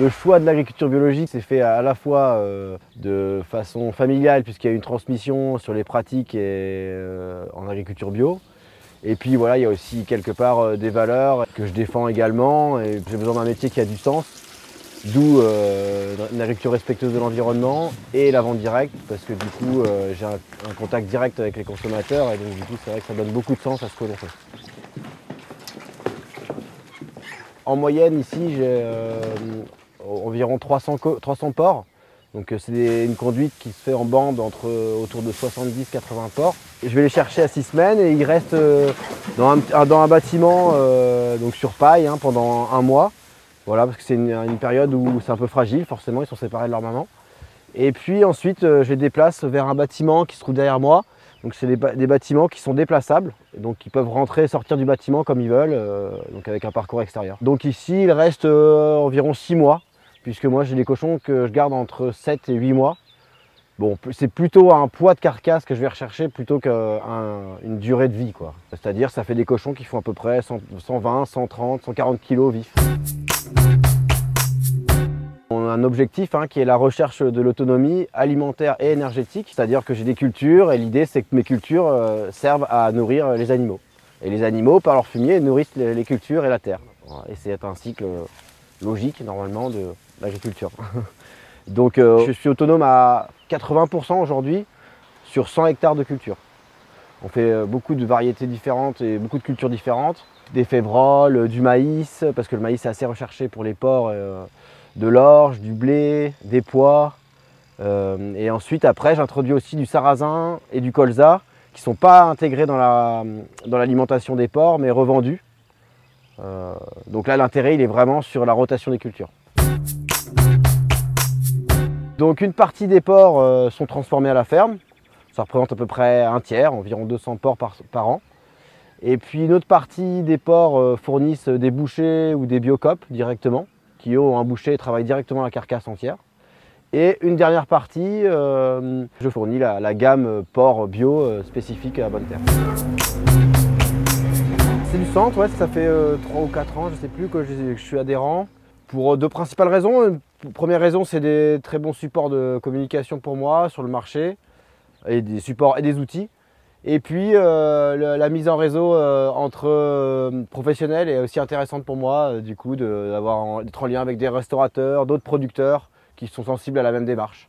Le choix de l'agriculture biologique s'est fait à la fois de façon familiale, puisqu'il y a une transmission sur les pratiques en agriculture bio. Et puis voilà, il y a aussi quelque part des valeurs que je défends également. Et j'ai besoin d'un métier qui a du sens, d'où une agriculture respectueuse de l'environnement et la vente directe, parce que du coup j'ai un contact direct avec les consommateurs, et donc du coup c'est vrai que ça donne beaucoup de sens à ce que l'on fait. En moyenne ici j'ai environ 300 porcs. Donc c'est une conduite qui se fait en bande autour de 70-80 porcs. Et je vais les chercher à 6 semaines et ils restent dans un bâtiment donc sur paille pendant un mois. Voilà, parce que c'est une période où c'est un peu fragile, forcément, ils sont séparés de leur maman. Et puis ensuite, je les déplace vers un bâtiment qui se trouve derrière moi. Donc c'est des bâtiments qui sont déplaçables, donc ils peuvent rentrer et sortir du bâtiment comme ils veulent, donc avec un parcours extérieur. Donc ici, il reste environ 6 mois, puisque moi j'ai des cochons que je garde entre 7 et 8 mois. Bon, c'est plutôt un poids de carcasse que je vais rechercher plutôt qu'une durée de vie, quoi. C'est-à-dire, ça fait des cochons qui font à peu près 120, 130, 140 kg vifs. On a un objectif qui est la recherche de l'autonomie alimentaire et énergétique, c'est-à-dire que j'ai des cultures et l'idée c'est que mes cultures servent à nourrir les animaux. Et les animaux, par leur fumier, nourrissent les cultures et la terre. Et c'est un cycle logique normalement de l'agriculture. Donc je suis autonome à 80% aujourd'hui sur 100 hectares de culture. On fait beaucoup de variétés différentes et beaucoup de cultures différentes. Des févroles, du maïs, parce que le maïs est assez recherché pour les porcs, de l'orge, du blé, des pois. Et ensuite, après, j'introduis aussi du sarrasin et du colza, qui ne sont pas intégrés dans l'alimentation des porcs, mais revendus. Donc là, l'intérêt, il est vraiment sur la rotation des cultures. Donc une partie des porcs sont transformés à la ferme. Ça représente à peu près un tiers, environ 200 porcs par an. Et puis une autre partie des porcs fournissent des bouchers ou des biocopes directement, qui eux ont un boucher et travaillent directement la carcasse entière. Et une dernière partie, je fournis la gamme porc bio spécifique à Bonne Terre. C'est du centre, ouais, ça fait 3 ou 4 ans, je ne sais plus, que je suis adhérent. Pour deux principales raisons. Première raison, c'est des très bons supports de communication pour moi sur le marché, et des supports et des outils. Et puis la mise en réseau entre professionnels est aussi intéressante pour moi, du coup d'être en lien avec des restaurateurs, d'autres producteurs qui sont sensibles à la même démarche.